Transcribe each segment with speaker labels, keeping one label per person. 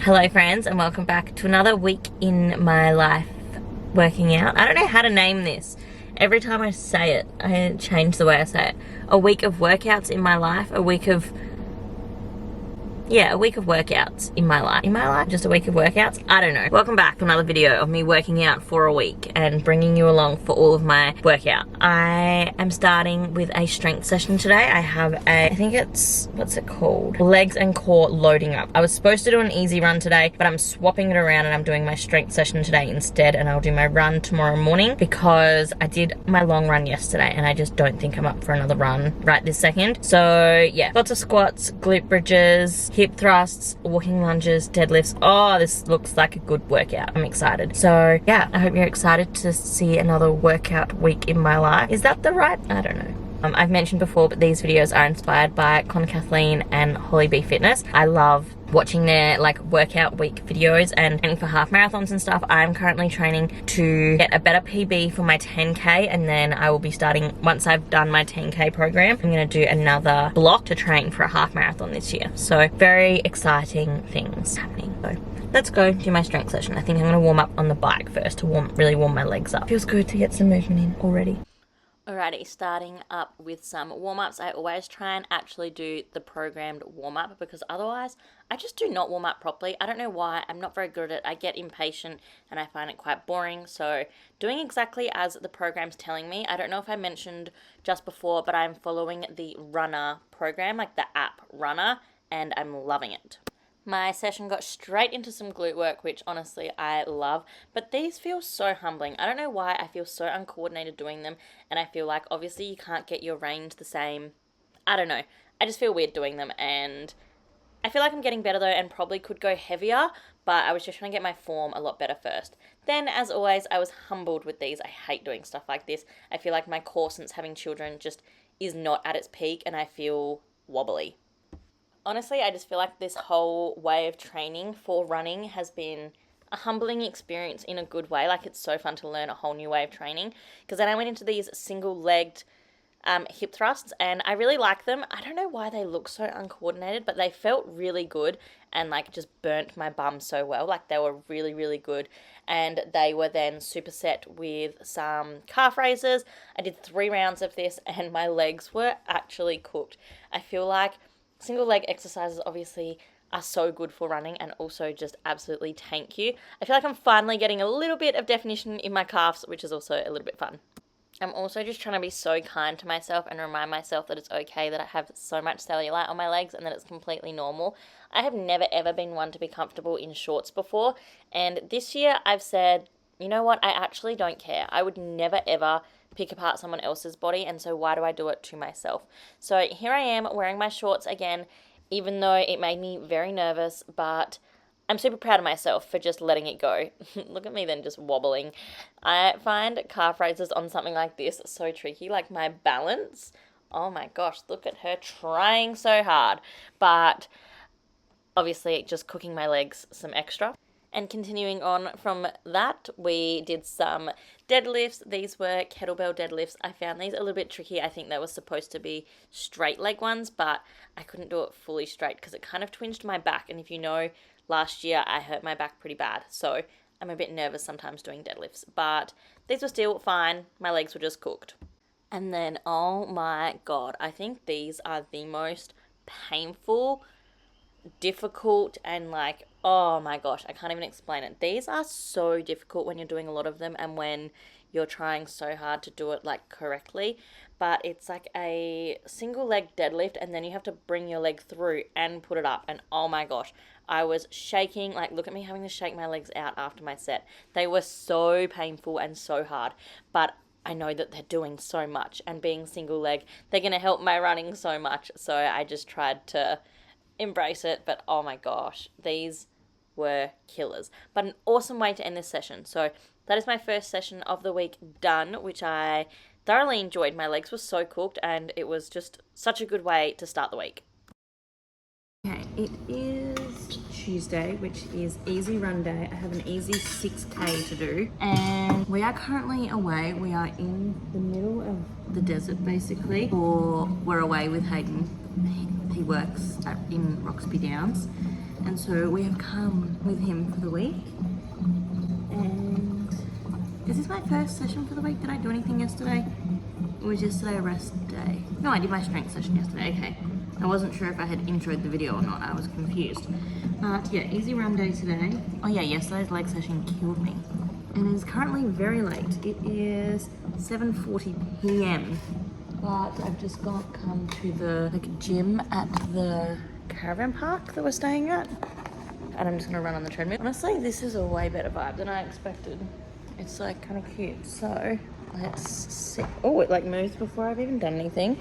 Speaker 1: Hello friends, and welcome back to another week in my life working out. I don't know how to name this. Every time I say it, I change the way I say it. A week of workouts in my life, a week of workouts in my life. In my life? Just a week of workouts? I don't know. Welcome back to another video of me working out for a week and bringing you along for all of my workout. I am starting with a strength session today. I have I think it's, what's it called? Legs and core loading up. I was supposed to do an easy run today, but I'm swapping it around and I'm doing my strength session today instead, and I'll do my run tomorrow morning because I did my long run yesterday and I just don't think I'm up for another run right this second. So yeah, lots of squats, glute bridges, hip thrusts, walking lunges, deadlifts. Oh, this looks like a good workout. I'm excited. So yeah, I hope you're excited to see another workout week in my life. Is that the right? I don't know. I've mentioned before, but these videos are inspired by Connor Kathleen and Holly B Fitness. I love watching their workout week videos and training for half marathons and stuff. I'm currently training to get a better PB for my 10K, and then I will be starting, once I've done my 10K program, I'm gonna do another block to train for a half marathon this year. So very exciting things happening. So let's go do my strength session. I think I'm gonna warm up on the bike first to really warm my legs up. Feels good to get some movement in already. Alrighty, starting up with some warm-ups. I always try and actually do the programmed warm-up because otherwise I just do not warm up properly. I don't know why. I'm not very good at it. I get impatient and I find it quite boring. So doing exactly as the program's telling me. I don't know if I mentioned just before, but I'm following the Runner program, like the app Runner, and I'm loving it. My session got straight into some glute work, which honestly I love, but these feel so humbling. I don't know why I feel so uncoordinated doing them, and I feel like obviously you can't get your range the same. I don't know. I just feel weird doing them, and I feel like I'm getting better though and probably could go heavier, but I was just trying to get my form a lot better first. Then, as always, I was humbled with these. I hate doing stuff like this. I feel like my core since having children just is not at its peak, and I feel wobbly. Honestly, I just feel like this whole way of training for running has been a humbling experience in a good way. Like, it's so fun to learn a whole new way of training. Because then I went into these single-legged hip thrusts, and I really like them. I don't know why they look so uncoordinated, but they felt really good and, just burnt my bum so well. Like, they were really, really good. And they were then superset with some calf raises. I did 3 rounds of this, and my legs were actually cooked. I feel like single leg exercises obviously are so good for running and also just absolutely tank you. I feel like I'm finally getting a little bit of definition in my calves, which is also a little bit fun. I'm also just trying to be so kind to myself and remind myself that it's okay that I have so much cellulite on my legs and that it's completely normal. I have never ever been one to be comfortable in shorts before, and this year I've said, you know what, I actually don't care. I would never ever pick apart someone else's body, and so why do I do it to myself? So here I am wearing my shorts again, even though it made me very nervous, but I'm super proud of myself for just letting it go. Look at me then just wobbling. I find calf raises on something like this so tricky, like my balance. Oh my gosh, look at her trying so hard, but obviously just cooking my legs some extra. And continuing on from that, we did some deadlifts. These were kettlebell deadlifts. I found these a little bit tricky. I think they were supposed to be straight leg ones, but I couldn't do it fully straight because it kind of twinged my back. And if you know, last year I hurt my back pretty bad. So I'm a bit nervous sometimes doing deadlifts. But these were still fine. My legs were just cooked. And then, oh my God, I think these are the most painful, difficult, and oh my gosh, I can't even explain it. These are so difficult when you're doing a lot of them and when you're trying so hard to do it correctly. But it's like a single leg deadlift, and then you have to bring your leg through and put it up. And oh my gosh, I was shaking. Look at me having to shake my legs out after my set. They were so painful and so hard, but I know that they're doing so much, and being single leg, they're going to help my running so much. So I just tried to embrace it, but oh my gosh, these were killers. But an awesome way to end this session. So that is my first session of the week done, which I thoroughly enjoyed. My legs were so cooked, and it was just such a good way to start the week. Okay, it is Tuesday, which is easy run day. I have an easy 6K to do, and we are currently away. We are in the middle of the desert basically, or we're away with Hayden. He works in Roxby Downs, and so we have come first session for the week? Did I do anything yesterday? Or was yesterday a rest day? No, I did my strength session yesterday, okay. I wasn't sure if I had introed the video or not, I was confused. But yeah, easy run day today. Oh yeah, yesterday's leg session killed me. And it is currently very late. It is 7:40 p.m. But I've just come to the gym at the caravan park that we're staying at. And I'm just gonna run on the treadmill. Honestly, this is a way better vibe than I expected. It's like kind of cute. So let's see. Oh, it like moves before I've even done anything.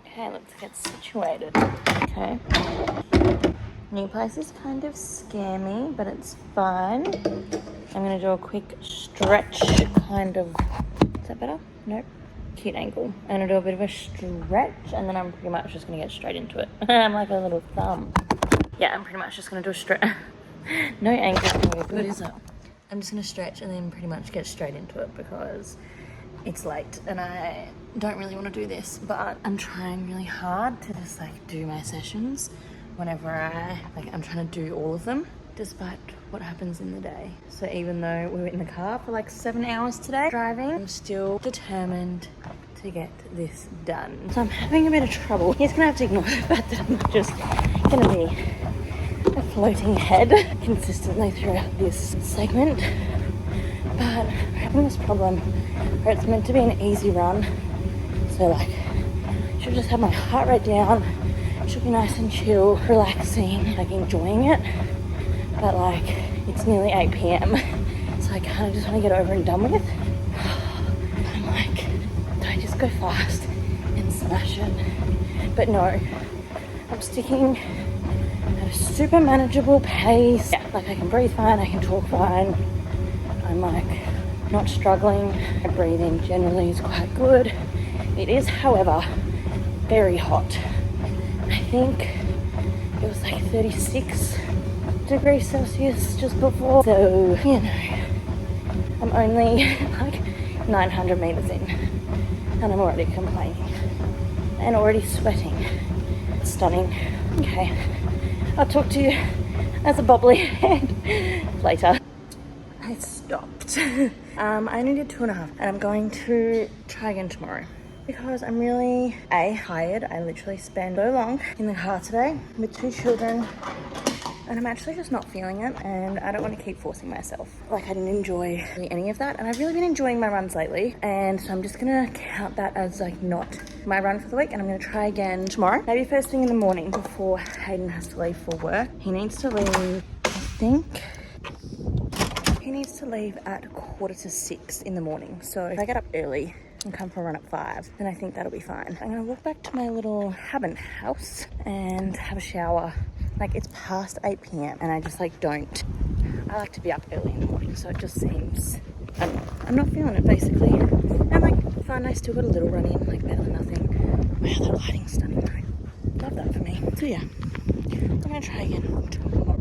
Speaker 1: Okay, let's get situated. Okay. New places kind of scare me, but it's fine. I'm gonna do a quick stretch kind of, is that better? Nope. Cute angle. I'm gonna do a bit of a stretch and then I'm pretty much just gonna get straight into it. I'm like a little thumb. Yeah, I'm pretty much just gonna do a stretch. No angle. What is it? I'm just gonna stretch and then pretty much get straight into it because it's late and I don't really want to do this, but I'm trying really hard to just like do my sessions whenever I'm trying to do all of them despite what happens in the day. So even though we were in the car for like 7 hours today driving, I'm still determined to get this done. So I'm having a bit of trouble. He's gonna have to ignore the fact that I'm not just gonna be a floating head consistently throughout this segment. But I'm having this problem where it's meant to be an easy run. So like, I should just have my heart rate down. It should be nice and chill, relaxing, like enjoying it. But like, it's nearly 8 p.m. So I kind of just want to get over and done with. I'm like, do I just go fast and smash it? But no, I'm sticking at a super manageable pace. Yeah, like I can breathe fine, I can talk fine. I'm like not struggling. My breathing generally is quite good. It is, however, very hot. I think it was like 36 degrees Celsius just before. So, you know, I'm only like 900 meters in and I'm already complaining and already sweating. It's stunning. Okay, I'll talk to you as a bobbly head later. I stopped. I only did 2.5 and I'm going to try again tomorrow because I'm really tired. I literally spent so long in the car today with 2 children and I'm actually just not feeling it and I don't want to keep forcing myself. Like I didn't enjoy really any of that and I've really been enjoying my runs lately and so I'm just gonna count that as like not my run for the week and I'm gonna try again tomorrow. Maybe first thing in the morning before Hayden has to leave for work. He needs to leave, I think, he needs to leave at 5:45 in the morning. So if I get up early and come for a run at 5, then I think that'll be fine. I'm gonna walk back to my little cabin house and have a shower. Like it's past 8 p.m. and I just like don't. I like to be up early in the morning, so it just seems I'm not feeling it basically. And like fun, I still got a little run in, like better than nothing. Wow, that lighting's stunning though. Love that for me. So yeah, I'm gonna try again tomorrow.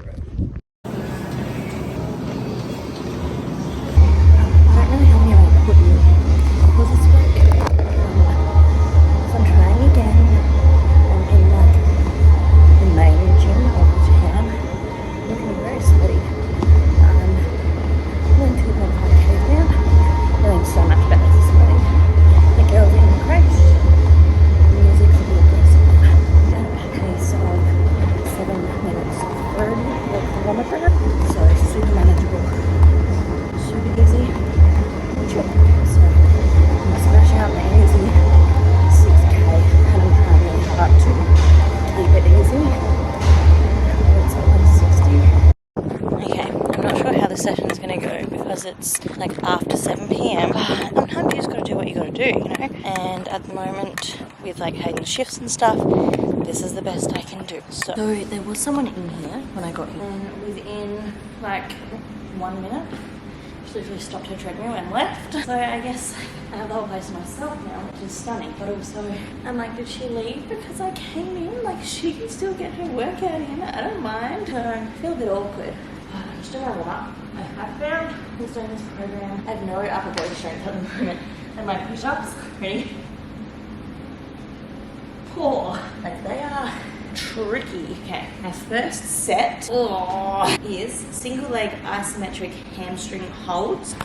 Speaker 1: Session's gonna go because it's like after 7 p.m. Sometimes you just gotta do what you gotta do, you know? And at the moment, with like Hayden's shifts and stuff, this is the best I can do. So there was someone in here when I got here, and within like 1 minute, she literally stopped her treadmill and left. So I guess I have the whole place to myself now, which is stunning. But also, I'm like, did she leave because I came in? Like, she can still get her workout in. I don't mind. So I feel a bit awkward. But I'm just doing my warm-up. I have found who's doing this program. I have no upper body strength at the moment. And my push-ups, ready? Poor. Like they are tricky. Okay, my first set is single leg isometric hamstring holds.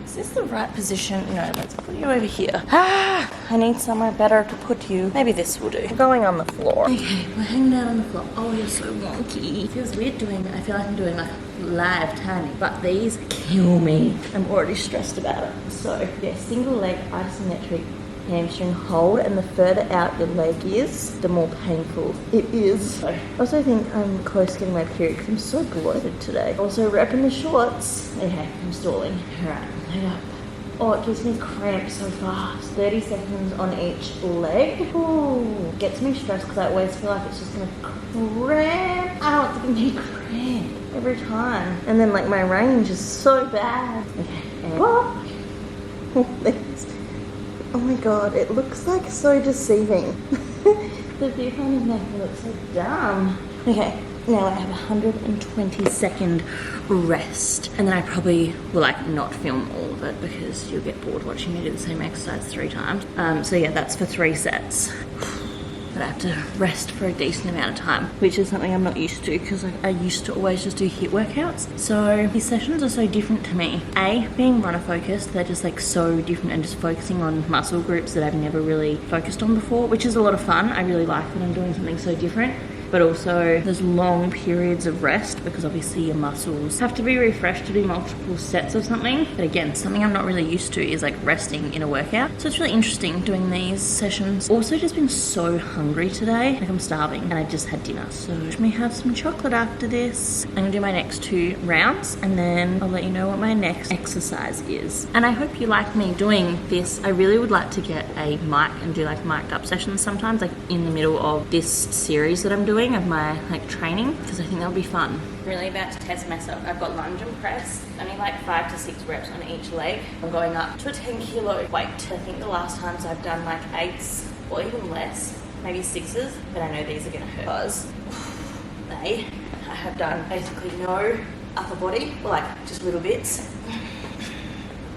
Speaker 1: Is this the right position? No, let's put you over here. I need somewhere better to put you. Maybe this will do. We're going on the floor. Okay, we're hanging out on the floor. Oh, you're so wonky. It feels weird doing that. I feel like I'm doing like live tanning, but these kill me. I'm already stressed about it. So yeah, single leg isometric hamstring hold, and the further out your leg is, the more painful it is. So I also think I'm close to getting my period because I'm so bloated today. Also repping the shorts. Okay, I'm stalling. Alright, leg up. Oh, it gives me cramps so fast. 30 seconds on each leg. Ooh, gets me stressed because I always feel like it's just gonna cramp. I don't want to give me cramp every time. And then like my range is so bad. Okay, and oh my god, it looks like so deceiving. The viewfinder is making me look so dumb. Okay, now I have 120-second rest, and then I probably will like not film all of it because you'll get bored watching me do the same exercise 3 times. So yeah, that's for 3 sets. But I have to rest for a decent amount of time, which is something I'm not used to because I used to always just do HIIT workouts. So these sessions are so different to me. Being runner focused, they're just like so different and just focusing on muscle groups that I've never really focused on before, which is a lot of fun. I really like when I'm doing something so different. But also there's long periods of rest because obviously your muscles have to be refreshed to do multiple sets of something. But again, something I'm not really used to is like resting in a workout. So it's really interesting doing these sessions. Also just been so hungry today, like I'm starving, and I just had dinner. So let me have some chocolate after this. I'm gonna do my next 2 rounds and then I'll let you know what my next exercise is. And I hope you like me doing this. I really would like to get a mic and do like mic'd up sessions sometimes, like in the middle of this series that I'm doing of my like training, because I think that'll be fun. I'm really about to test myself. I've got lunge and press, only like 5 to 6 reps on each leg. I'm going up to a 10 kilo weight. I think the last times I've done like 8s or even less, maybe 6s, but I know these are gonna hurt because I have done basically no upper body, or like just little bits,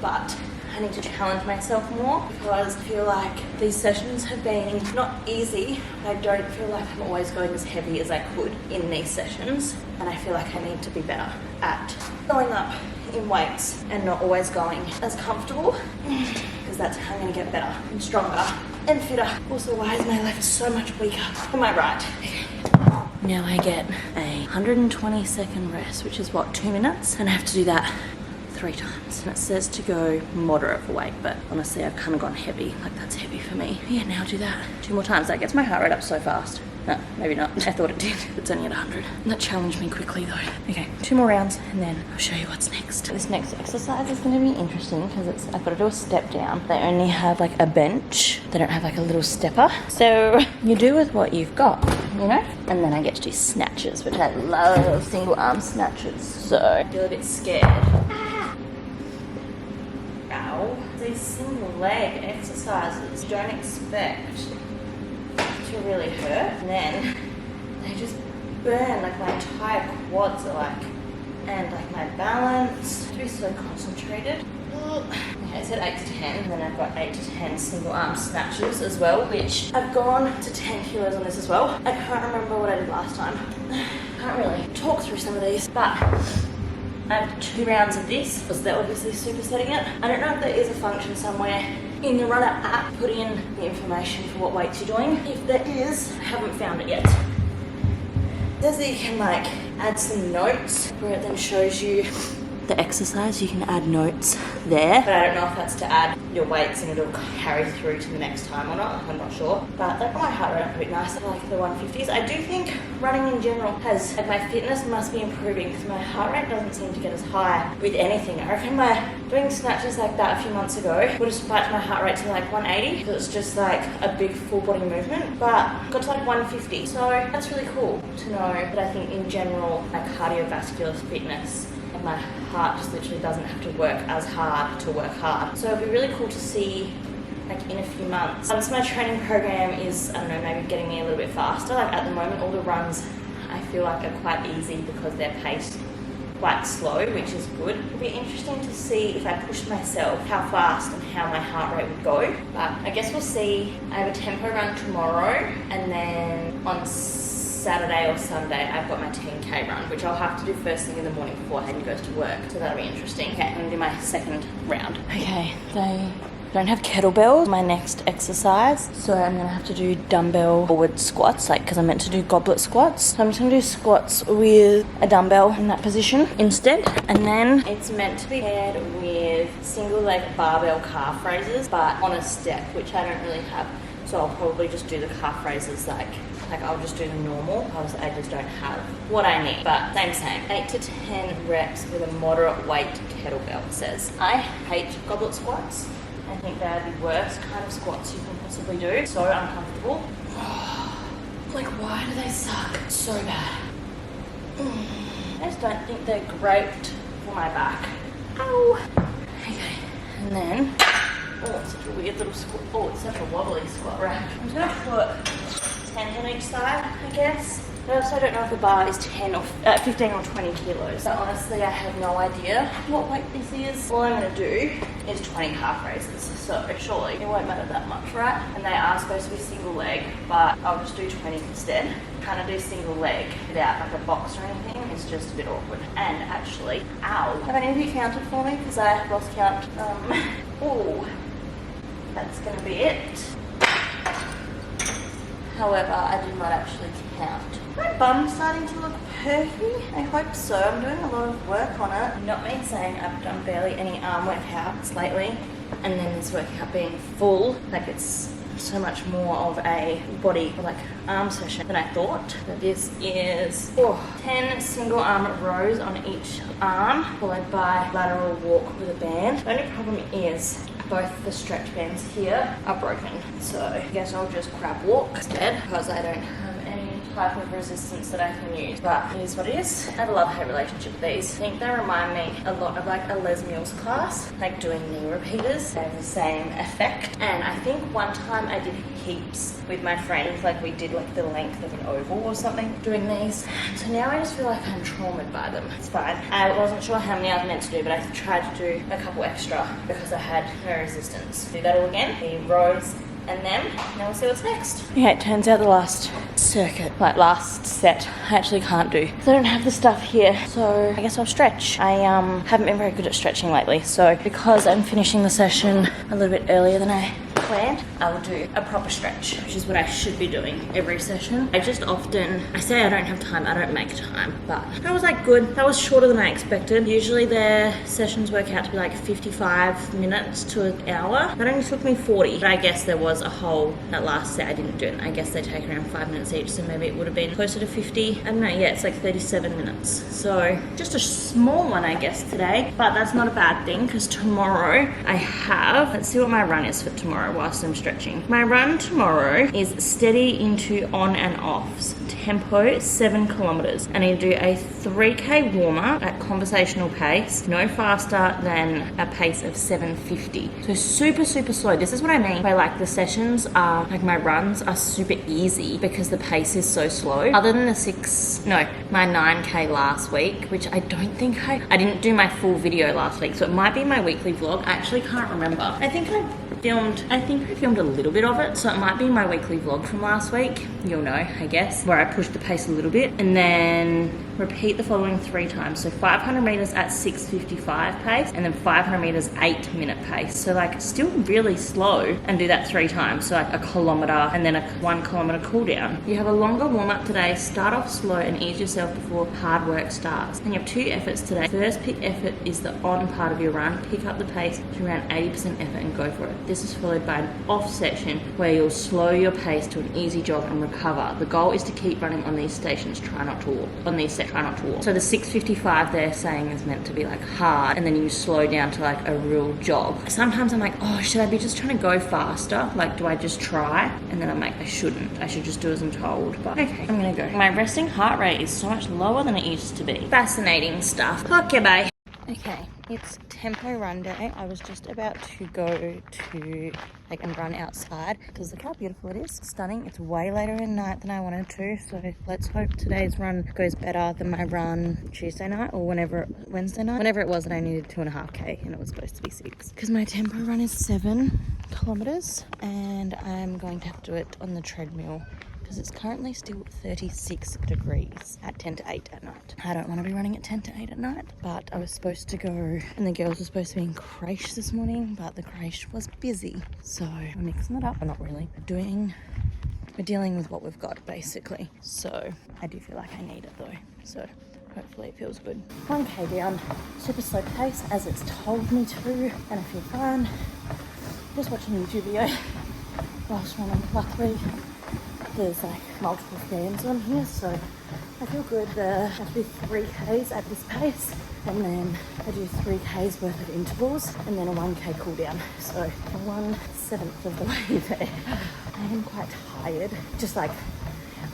Speaker 1: but I need to challenge myself more because I feel like these sessions have been not easy. I don't feel like I'm always going as heavy as I could in these sessions, and I feel like I need to be better at going up in weights and not always going as comfortable, because that's how I'm going to get better and stronger and fitter. Also, why is my left so much weaker than my right? Now I get a 120-second rest, which is what, 2 minutes, and I have to do that 3 times. And it says to go moderate for weight, but honestly I've kind of gone heavy. Like that's heavy for me. Yeah, now do that 2 more times. That gets my heart rate up so fast. No, maybe not. I thought it did. It's only at 100. And that challenged me quickly though. Okay, 2 more rounds and then I'll show you what's next. This next exercise is going to be interesting because I've got to do a step down. They only have like a bench. They don't have like a little stepper. So you do with what you've got, you know? And then I get to do snatches, which I love, single arm snatches. So I feel a bit scared. Ow. These single leg exercises don't expect to really hurt, and then they just burn. Like my entire quads are like, and like my balance. I have to be so concentrated. Okay, I said 8 to 10, and then I've got 8 to 10 single arm snatches as well, which I've gone to 10 kilos on this as well. I can't remember what I did last time. I can't really talk through some of these, but I have 2 rounds of this because they're obviously supersetting it. I don't know if there is a function somewhere in the Runner app, put in the information for what weights you're doing. If there is, I haven't found it yet. It says that you can like add some notes where it then shows you the exercise. You can add notes there, but I don't know if that's to add your weights and it'll carry through to the next time or not. I'm not sure, but that got my heart rate up a bit nice. I like the 150s. I do think running in general has, like, my fitness must be improving because my heart rate doesn't seem to get as high with anything. I reckon my doing snatches like that a few months ago would have spiked my heart rate to like 180 because it's just like a big full body movement, but got to like 150. So that's really cool to know. But I think in general, like cardiovascular fitness, and my heart just literally doesn't have to work as hard to work hard. So it'll be really cool to see like in a few months. Once my training program is, I don't know, maybe getting me a little bit faster. Like at the moment, all the runs I feel like are quite easy because they're paced quite slow, which is good. It'll be interesting to see if I pushed myself, how fast and how my heart rate would go. But I guess we'll see. I have a tempo run tomorrow, and then on Saturday or Sunday, I've got my 10K run, which I'll have to do first thing in the morning before Hayden goes to work. So that'll be interesting. Okay, I'm gonna do my second round. Okay, they don't have kettlebells, my next exercise. So I'm gonna have to do dumbbell forward squats, like, cause I'm meant to do goblet squats. So I'm just gonna do squats with a dumbbell in that position instead. And then it's meant to be paired with single leg barbell calf raises, but on a step, which I don't really have. So I'll probably just do the calf raises like I'll just do the normal because I just don't have what I need. But same. 8 to 10 reps with a moderate weight kettlebell, it says. I hate goblet squats. I think they're the worst kind of squats you can possibly do. So uncomfortable. Like, why do they suck so bad? I just don't think they're great for my back. Ow. Okay, and then, oh, it's such a weird little squat. Oh, it's such a wobbly squat rack. I'm just gonna put 10 on each side, I guess. I also don't know if the bar is 15 or 20 kilos. So honestly, I have no idea what weight this is. All I'm gonna do is 20 calf raises. So surely it won't matter that much, right? And they are supposed to be single leg, but I'll just do 20 instead. Kind of do single leg without like a box or anything. It's just a bit awkward. And actually, ow. Have any of you counted for me? Because I lost count. Oh, that's gonna be it. However, I did not actually count. My bum's starting to look perky. I hope so. I'm doing a lot of work on it. Not me saying I've done barely any arm workouts lately. And then this workout being full, like it's so much more of a body, like arm session than I thought. So this is 10 single arm rows on each arm, followed by lateral walk with a band. The only problem is both the stretch bands here are broken. So I guess I'll just crab walk instead because I don't have any type of resistance that I can use. But it is what it is. I have a love-hate relationship with these. I think they remind me a lot of like a Les Mills class, like doing knee repeaters. They have the same effect. And I think one time I did heaps with my friends, like we did like the length of an oval or something doing these. So now I just feel like I'm traumatized by them. It's fine. I wasn't sure how many I was meant to do, but I tried to do a couple extra because I had no resistance. Do that all again. The rows and then now we'll see what's next. Okay, it turns out the last circuit, like last set, I actually can't do because I don't have the stuff here. So I guess I'll stretch. I haven't been very good at stretching lately. So because I'm finishing the session a little bit earlier than I planned, I will do a proper stretch, which is what I should be doing every session. I say I don't have time, I don't make time, but that was like good. That was shorter than I expected. Usually their sessions work out to be like 55 minutes to an hour. That only took me 40, but I guess there was that last set I didn't do it. I guess they take around 5 minutes each, so maybe it would have been closer to 50. I don't know, yeah, it's like 37 minutes. So just a small one, I guess, today, but that's not a bad thing because tomorrow I have, let's see what my run is for tomorrow whilst I'm stretching. My run tomorrow is steady into on and offs, tempo 7 kilometers. And I do a 3K warm-up at conversational pace, no faster than a pace of 750. So super slow. This is what I mean by like the sessions are, like my runs are super easy because the pace is so slow. Other than my 9K last week, which I don't think I didn't do my full video last week, so it might be my weekly vlog. I actually can't remember. I think I filmed a little bit of it, so it might be my weekly vlog from last week. You'll know, I guess, where I pushed the pace a little bit. And then repeat the following 3 times. So 500 meters at 6:55 pace, and then 500 meters 8-minute pace. So like still really slow, and do that 3 times. So like a kilometer and then a 1 kilometer cool down. You have a longer warm up today. Start off slow and ease yourself before hard work starts. And you have 2 efforts today. First peak effort is the on part of your run. Pick up the pace to around 80% effort and go for it. This is followed by an off section where you'll slow your pace to an easy jog and recover. The goal is to keep running on these stations. Try not to walk. So the 6:55 they're saying is meant to be like hard, and then you slow down to like a real jog. Sometimes I'm like, oh, should I be just trying to go faster? Like, do I just try? And then I'm like, I shouldn't. I should just do as I'm told. But okay, I'm gonna go. My resting heart rate is so much lower than it used to be. Fascinating stuff. Okay, bye. Okay, it's tempo run day. I was just about to go to and run outside because look how beautiful it is. Stunning. It's way later in night than I wanted to, so let's hope today's run goes better than my run Tuesday night or Wednesday night, whenever it was that I needed 2.5K and it was supposed to be 6. Because my tempo run is 7 kilometers and I'm going to have to do it on the treadmill because it's currently still 36 degrees at 10 to 8 at night. I don't want to be running at 10 to 8 at night, but I was supposed to go, and the girls were supposed to be in creche this morning, but the creche was busy. So we're mixing it up, but not really. We're dealing with what we've got, basically. So I do feel like I need it though. So hopefully it feels good. 1k down, super slow pace as it's told me to, and I feel fine. Just watching a YouTube video whilst running. Luckily, there's like multiple fans on here, so I feel good. I have to do 3Ks at this pace, and then I do 3Ks worth of intervals, and then a 1K cool down. So 1/7 of the way there. I am quite tired. Just like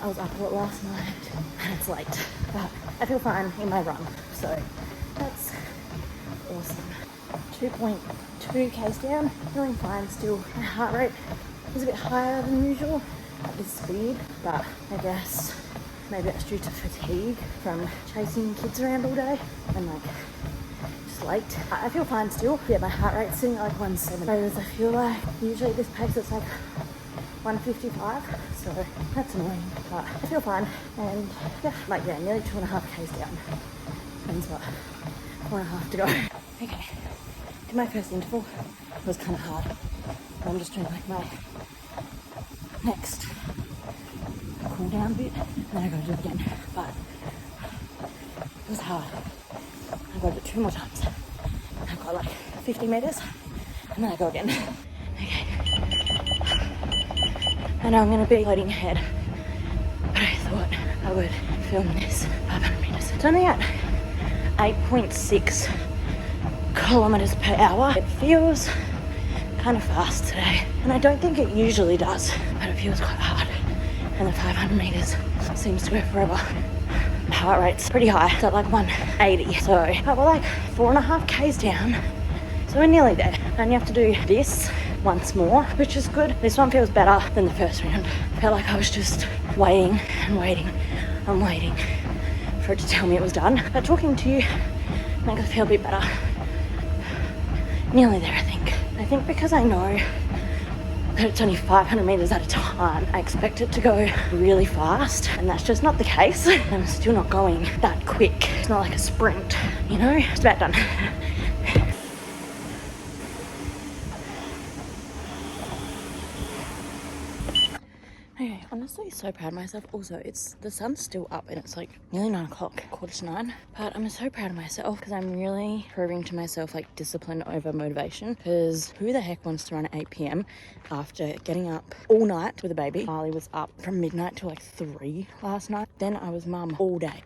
Speaker 1: I was up a lot last night, and it's late, but I feel fine in my run. So that's awesome. 2.2Ks down, feeling fine still. My heart rate is a bit higher than usual at this speed, but I guess maybe that's due to fatigue from chasing kids around all day and like just late. I feel fine still. Yeah, my heart rate's sitting at like 170. Whereas I feel like usually at this pace it's like 155, so that's annoying, but I feel fine. And yeah, nearly 2.5Ks down. Means what? 4.5 to go. Okay, did my first interval. It was kind of hard. I'm just doing like my next cool down bit, and then I gotta do it again. But it was hard. I gotta do it 2 more times. I've got like 50 meters, and then I go again. Okay. I know I'm gonna be loading ahead, but I thought I would film this 500 meters. It's only at 8.6 kilometers per hour. It feels kind of fast today, and I don't think it usually does, but it feels quite hard. And the 500 meters seems to go forever. My heart rate's pretty high. It's at like 180. So, but we're like 4.5Ks down. So we're nearly there. I only have to do this once more, which is good. This one feels better than the first round. I felt like I was just waiting and waiting and waiting for it to tell me it was done. But talking to you makes it feel a bit better. Nearly there, I think. I think because I know that it's only 500 meters at a time, I expect it to go really fast, and that's just not the case. I'm still not going that quick. It's not like a sprint, you know? It's about done. Okay, honestly, so proud of myself. Also, the sun's still up and it's like nearly 9 o'clock, 8:45. But I'm so proud of myself because I'm really proving to myself like discipline over motivation. Because who the heck wants to run at 8 p.m. after getting up all night with a baby? Marley was up from midnight till like 3 last night. Then I was mum all day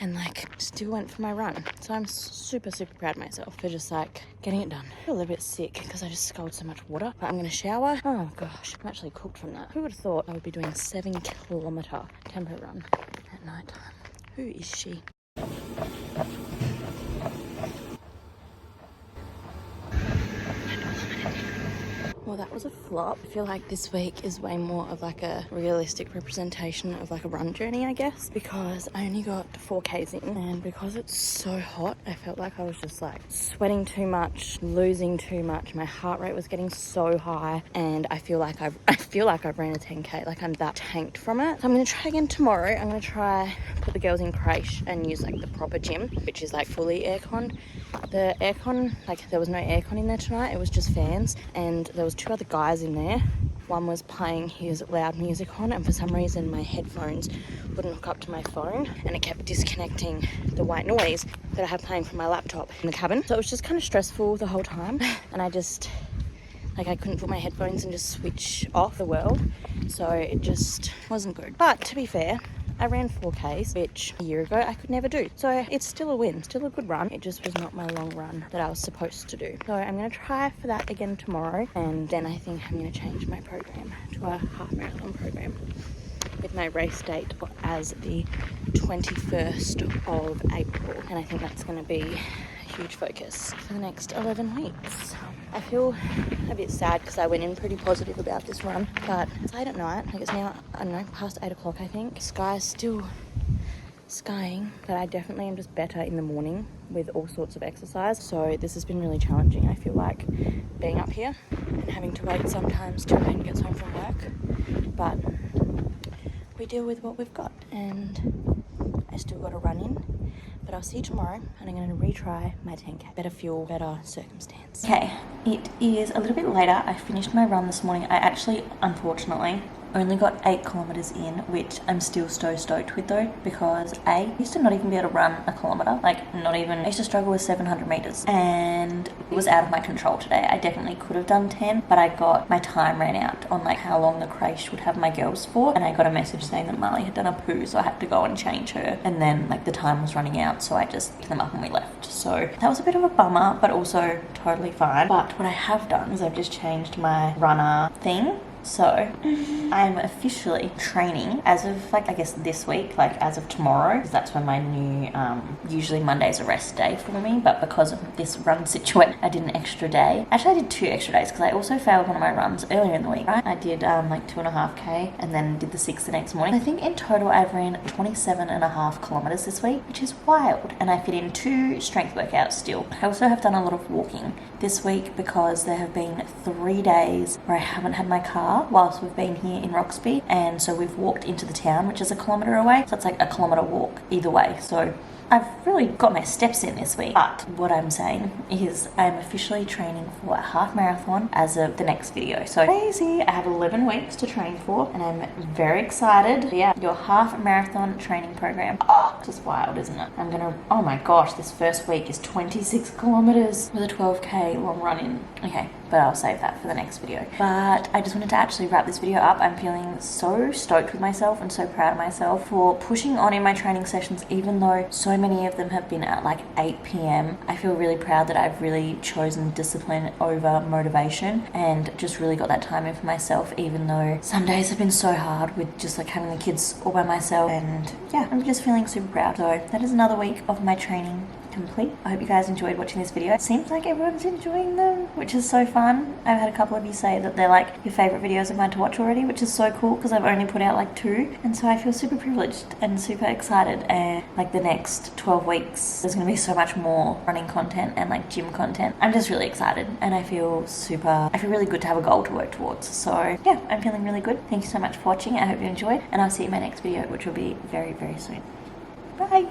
Speaker 1: and like still went for my run. So I'm super, super proud of myself for just like getting it done. I feel a little bit sick because I just sculled so much water. But I'm gonna shower. Oh gosh, I'm actually cooked from that. Who would have thought I would be doing a 7-kilometer tempo run at night time? Who is she? Well, that was a flop. I feel like this week is way more of like a realistic representation of like a run journey, I guess, because I only got 4Ks in, and because it's so hot, I felt like I was just like sweating too much, losing too much. My heart rate was getting so high, and I feel like I've ran a 10K. Like I'm that tanked from it. So I'm gonna try again tomorrow. I'm gonna try put the girls in creche and use like the proper gym, which is like fully aircon. The aircon, like there was no aircon in there tonight. It was just fans, and there was 2 other guys in there. One was playing his loud music on, and for some reason my headphones wouldn't hook up to my phone, and it kept disconnecting the white noise that I have playing from my laptop in the cabin. So it was just kind of stressful the whole time, and I just like I couldn't put my headphones and just switch off the world, so it just wasn't good. But to be fair, I ran 4Ks, which a year ago I could never do. So it's still a win, still a good run. It just was not my long run that I was supposed to do. So I'm going to try for that again tomorrow. And then I think I'm going to change my program to a half marathon program with my race date as the 21st of April. And I think that's going to be a huge focus for the next 11 weeks. I feel a bit sad because I went in pretty positive about this run, but it's late at night. Like it's now, I don't know, past 8 o'clock I think. Sky's still skying, but I definitely am just better in the morning with all sorts of exercise. So this has been really challenging. I feel like being up here and having to wait sometimes till Hayden gets home from work, but we deal with what we've got, and I still got to run in, but I'll see you tomorrow, and I'm going to retry my 10K. Better fuel, better circumstance. Okay, it is a little bit later. I finished my run this morning. I actually, unfortunately, only got 8 kilometers in, which I'm still so stoked with though, because I used to not even be able to run a kilometer, like not even. I used to struggle with 700 meters, and it was out of my control today. I definitely could have done 10, but my time ran out on like how long the creche would have my girls for, and I got a message saying that Marley had done a poo, so I had to go and change her, and then like the time was running out, so I just picked them up and we left. So that was a bit of a bummer, but also totally fine. But what I have done is I've just changed my runner thing. So I'm officially training as of like, I guess this week, like as of tomorrow, because that's when my new, usually Monday's a rest day for me, but because of this run situation, I did an extra day. Actually, I did 2 extra days because I also failed one of my runs earlier in the week, right? I did like 2.5K and then did the 6 the next morning. I think in total I've ran 27.5 kilometers this week, which is wild. And I fit in 2 strength workouts still. I also have done a lot of walking this week because there have been 3 days where I haven't had my car whilst we've been here in Roxby, and so we've walked into the town, which is a kilometre away, so it's like a kilometre walk either way. So I've really got my steps in this week. But what I'm saying is I'm officially training for a half marathon as of the next video. So crazy. I have 11 weeks to train for, and I'm very excited. Yeah, your half marathon training program. Oh, just wild, isn't it? Oh my gosh, this first week is 26 kilometers with a 12K long run in. Okay, but I'll save that for the next video. But I just wanted to actually wrap this video up. I'm feeling so stoked with myself and so proud of myself for pushing on in my training sessions, even though so many of them have been at like 8 p.m. I feel really proud that I've really chosen discipline over motivation and just really got that time in for myself, even though some days have been so hard with just like having the kids all by myself. And yeah, I'm just feeling super proud. So that is another week of my training complete. I hope you guys enjoyed watching this video. It seems like everyone's enjoying them, which is so fun. I've had a couple of you say that they're like your favorite videos of mine to watch already, which is so cool because I've only put out like 2, and so I feel super privileged and super excited. And like the next 12 weeks there's gonna be so much more running content and like gym content. I'm just really excited, and I feel really good to have a goal to work towards. So yeah, I'm feeling really good. Thank you so much for watching. I hope you enjoyed, and I'll see you in my next video, which will be very, very soon. Bye.